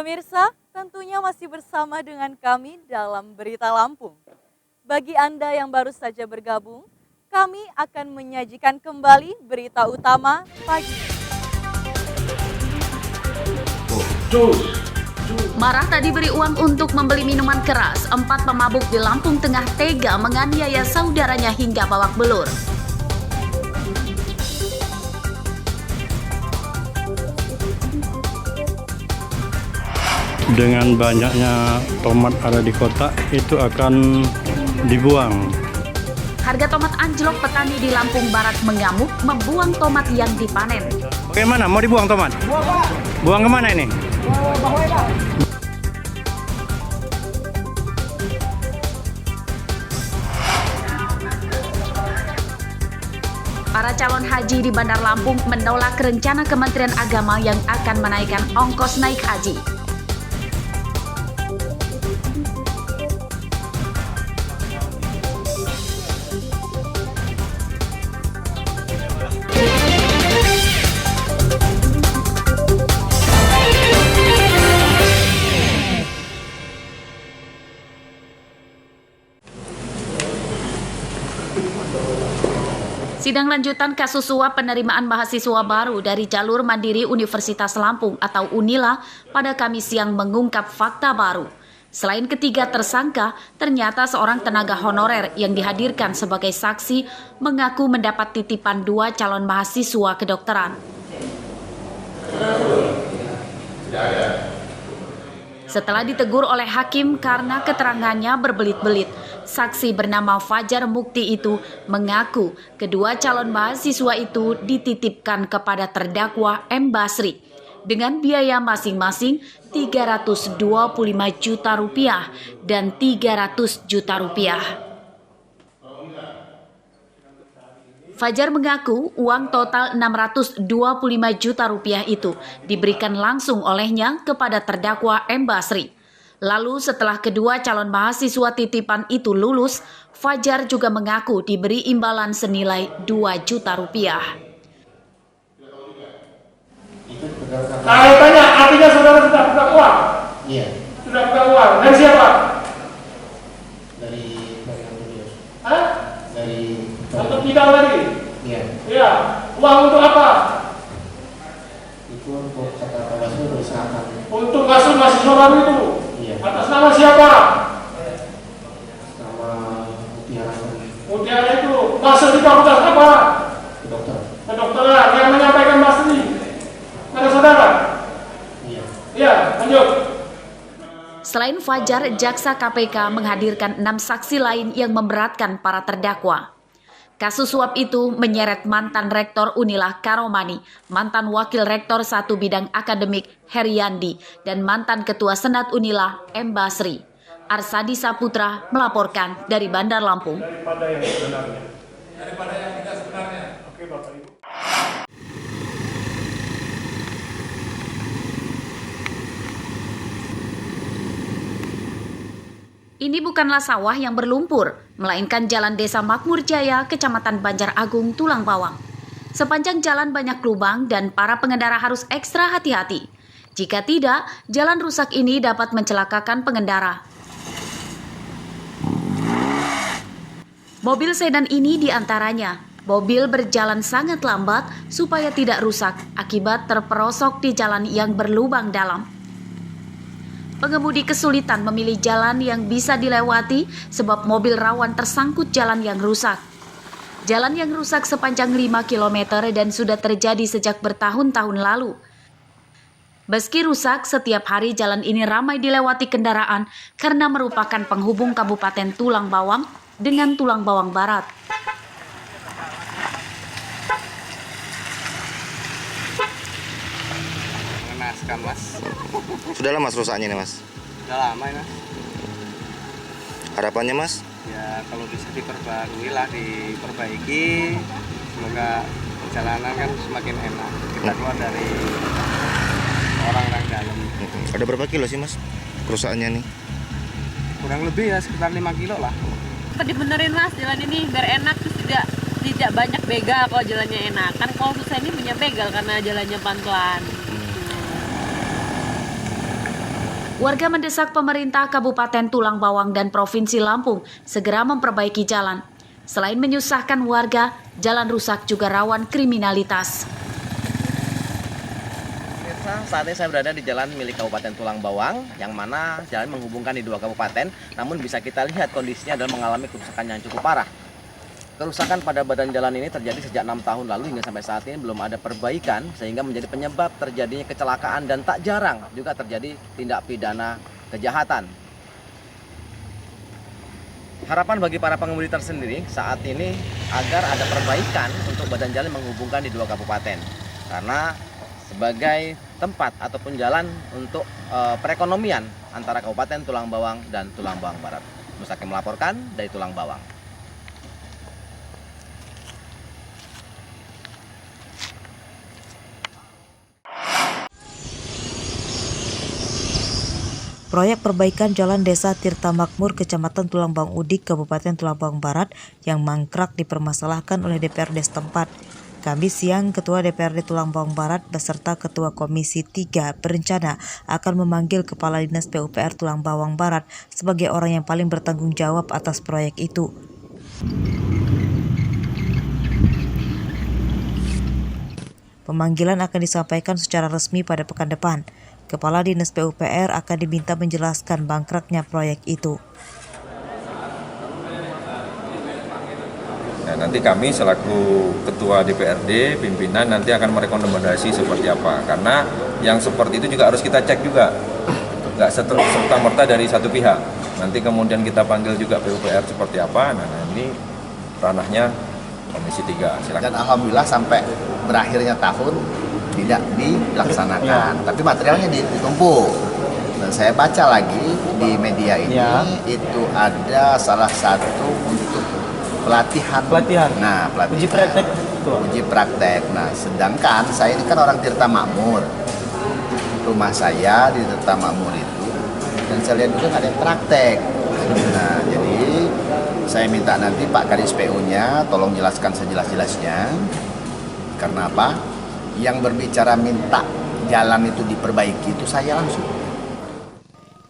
Pemirsa, tentunya masih bersama dengan kami dalam Berita Lampung. Bagi Anda yang baru saja bergabung, kami akan menyajikan kembali berita utama pagi. Marah tak diberi uang untuk membeli minuman keras, 4 pemabuk di Lampung Tengah tega menganiaya saudaranya hingga babak belur. Dengan banyaknya tomat ada di kota, itu akan dibuang. Harga tomat anjlok, petani di Lampung Barat mengamuk membuang tomat yang dipanen. Bagaimana? Mau dibuang tomat? Buang, Pak. Buang kemana ini? Para calon haji di Bandar Lampung menolak rencana Kementerian Agama yang akan menaikkan ongkos naik haji. Sidang lanjutan kasus suap penerimaan mahasiswa baru dari jalur mandiri Universitas Lampung atau UNILA pada Kamis siang mengungkap fakta baru. Selain ketiga tersangka, ternyata seorang tenaga honorer yang dihadirkan sebagai saksi mengaku mendapat titipan 2 calon mahasiswa kedokteran. Setelah ditegur oleh hakim karena keterangannya berbelit-belit, saksi bernama Fajar Mukti itu mengaku kedua calon mahasiswa itu dititipkan kepada terdakwa M. Basri dengan biaya masing-masing Rp325 juta dan Rp300 juta. Fajar mengaku uang total Rp625 juta itu diberikan langsung olehnya kepada terdakwa M. Basri. Lalu setelah kedua calon mahasiswa titipan itu lulus, Fajar juga mengaku diberi imbalan senilai Rp2 juta. Saya tanya, artinya saudara sudah buka uang? Iya. Sudah buka uang. Dari siapa? Dari Julius. Hah? Dari Untuk bidang tadi? Iya. Iya. Uang untuk apa? Itu untuk kata Pak Basri diserahkan. Untuk kasus mahasiswa baru itu? Iya. Atas nama siapa? Nama Mutiara Mutiara itu. Masuk di fakultas apa? dokter. Kedokteran. Yang menyampaikan Basri pada saudara? Iya. Iya, lanjut. Selain Fajar, jaksa KPK menghadirkan 6 saksi lain yang memberatkan para terdakwa. Kasus suap itu menyeret mantan Rektor UNILA Karomani, mantan Wakil Rektor 1 Bidang Akademik Heriandi, dan mantan Ketua Senat UNILA M. Basri. Arsadi Saputra melaporkan dari Bandar Lampung. Daripada yang sebenarnya. Daripada yang tidak sebenarnya. Oke, Bapak Ibu. Ini bukanlah sawah yang berlumpur, melainkan Jalan Desa Makmur Jaya, Kecamatan Banjar Agung, Tulang Bawang. Sepanjang jalan banyak lubang dan para pengendara harus ekstra hati-hati. Jika tidak, jalan rusak ini dapat mencelakakan pengendara. Mobil sedan ini diantaranya. Mobil berjalan sangat lambat supaya tidak rusak akibat terperosok di jalan yang berlubang dalam. Pengemudi kesulitan memilih jalan yang bisa dilewati sebab mobil rawan tersangkut jalan yang rusak. Jalan yang rusak sepanjang 5 km dan sudah terjadi sejak bertahun-tahun lalu. Meski rusak, setiap hari jalan ini ramai dilewati kendaraan karena merupakan penghubung Kabupaten Tulang Bawang dengan Tulang Bawang Barat. Mengenaskan, Mas. Sudah lama Mas rusaknya nih Mas? Udah lama ya, Mas. Harapannya Mas? Ya kalau bisa diperbarui lah, diperbaiki. Semoga perjalanan kan semakin enak. Kita keluar dari orang-orang dalam. Ada berapa kilo sih Mas kerusakannya nih? Kurang lebih ya sekitar 5 kilo lah. Dibenerin Mas jalan ini biar enak, terus tidak banyak begal kalau jalannya enak. Kan kalau susah ini punya begal karena jalannya pelan-pelan. Warga mendesak pemerintah Kabupaten Tulang Bawang dan Provinsi Lampung segera memperbaiki jalan. Selain menyusahkan warga, jalan rusak juga rawan kriminalitas. Saat ini saya berada di jalan milik Kabupaten Tulang Bawang, yang mana jalan menghubungkan di dua kabupaten, namun bisa kita lihat kondisinya adalah mengalami kerusakan yang cukup parah. Kerusakan pada badan jalan ini terjadi sejak 6 tahun lalu hingga sampai saat ini belum ada perbaikan, sehingga menjadi penyebab terjadinya kecelakaan dan tak jarang juga terjadi tindak pidana kejahatan. Harapan bagi para pengemudi tersendiri saat ini agar ada perbaikan untuk badan jalan menghubungkan di dua kabupaten, karena sebagai tempat ataupun jalan untuk perekonomian antara Kabupaten Tulang Bawang dan Tulang Bawang Barat. Mustaqim melaporkan dari Tulang Bawang. Proyek perbaikan Jalan Desa Tirta Makmur, Kecamatan Tulang Bawang Udik, Kabupaten Tulang Bawang Barat yang mangkrak dipermasalahkan oleh DPRD setempat. Kamis siang, Ketua DPRD Tulang Bawang Barat beserta Ketua Komisi 3 berencana akan memanggil Kepala Dinas PUPR Tulang Bawang Barat sebagai orang yang paling bertanggung jawab atas proyek itu. Pemanggilan akan disampaikan secara resmi pada pekan depan. Kepala Dinas PUPR akan diminta menjelaskan bangkraknya proyek itu. Nah, nanti kami selaku Ketua DPRD, pimpinan nanti akan merekomendasi seperti apa. Karena yang seperti itu juga harus kita cek juga. Nggak serta-merta dari satu pihak. Nanti kemudian kita panggil juga PUPR seperti apa. Nah, ini ranahnya Komisi 3. Silakan. Dan alhamdulillah sampai berakhirnya tahun tidak dilaksanakan, tapi materialnya ditumpuk. Dan saya baca lagi di media ini, itu ada salah satu untuk pelatihan. Nah, pelatihan. Uji praktek. Nah, sedangkan saya ini kan orang Tirta Makmur. Rumah saya di Tirta Makmur itu, dan saya lihat juga nggak ada yang praktek. Nah, jadi saya minta nanti Pak Kadis PU-nya tolong jelaskan sejelas-jelasnya. Karena apa? Yang berbicara minta jalan itu diperbaiki itu saya langsung.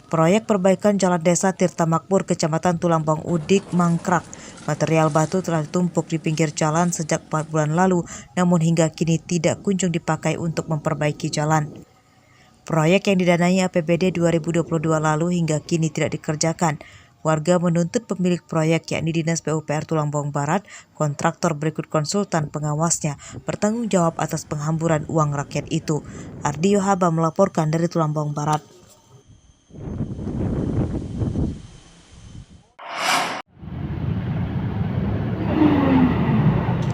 Proyek perbaikan Jalan Desa Tirta Makmur, Kecamatan Tulang Bawang Udik mangkrak. Material batu telah ditumpuk di pinggir jalan sejak 4 bulan lalu, namun hingga kini tidak kunjung dipakai untuk memperbaiki jalan. Proyek yang didanai APBD 2022 lalu hingga kini tidak dikerjakan. Warga menuntut pemilik proyek yakni Dinas PUPR Tulang Bawang Barat, kontraktor berikut konsultan pengawasnya, bertanggung jawab atas penghamburan uang rakyat itu. Ardi Yohaba melaporkan dari Tulang Bawang Barat.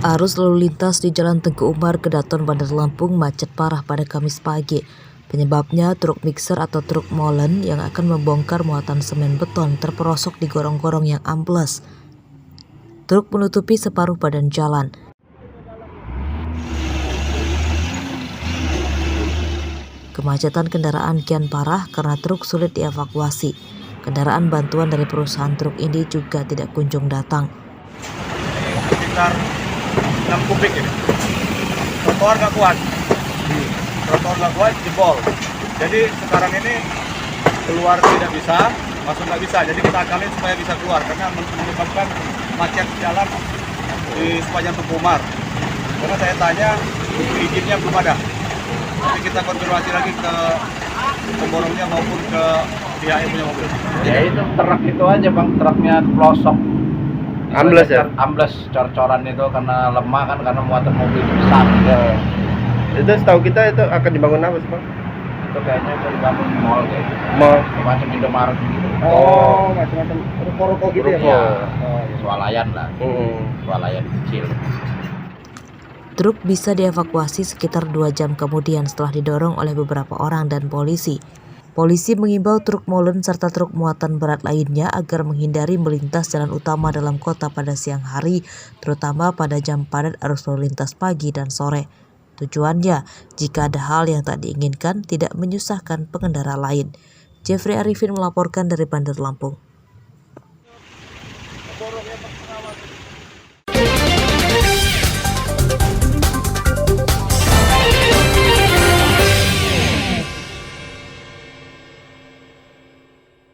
Arus lalu lintas di Jalan Tengku Umar, Kedaton, Bandar Lampung macet parah pada Kamis pagi. Penyebabnya truk mixer atau truk molen yang akan membongkar muatan semen beton terperosok di gorong-gorong yang ambles. Truk menutupi separuh badan jalan. Kemacetan kendaraan kian parah karena truk sulit dievakuasi. Kendaraan bantuan dari perusahaan truk ini juga tidak kunjung datang. Sekitar 6 kubik ini. Trotoar nggak kuat. Trotoar nggak kuat, jebol. Jadi sekarang ini keluar tidak bisa, masuk nggak bisa. Jadi kita akalin supaya bisa keluar karena menyebabkan macet jalan di sepanjang Tengku Umar. Karena saya tanya, izinnya belum ada. Tapi kita konfirmasi lagi ke pemborongnya maupun ke pihak yang punya mobil. Ya itu truk itu aja bang, truknya pelosok. Ambles ya? Ambles, cor-coran itu karena lemah kan, karena muatan mobil besar. Ya. Itu setahu kita itu akan dibangun apa sih Bang? Itu kayaknya itu dibangun mall kayak gitu. Mall? Macam Indomaret gitu. Oh, macam-macam ruko-ruko gitu ya? Swalayan lah. Swalayan kecil. Truk bisa dievakuasi sekitar 2 jam kemudian setelah didorong oleh beberapa orang dan polisi. Polisi mengimbau truk molen serta truk muatan berat lainnya agar menghindari melintas jalan utama dalam kota pada siang hari, terutama pada jam padat arus lalu lintas pagi dan sore. Tujuannya, jika ada hal yang tak diinginkan, tidak menyusahkan pengendara lain. Jeffrey Arifin melaporkan dari Bandar Lampung.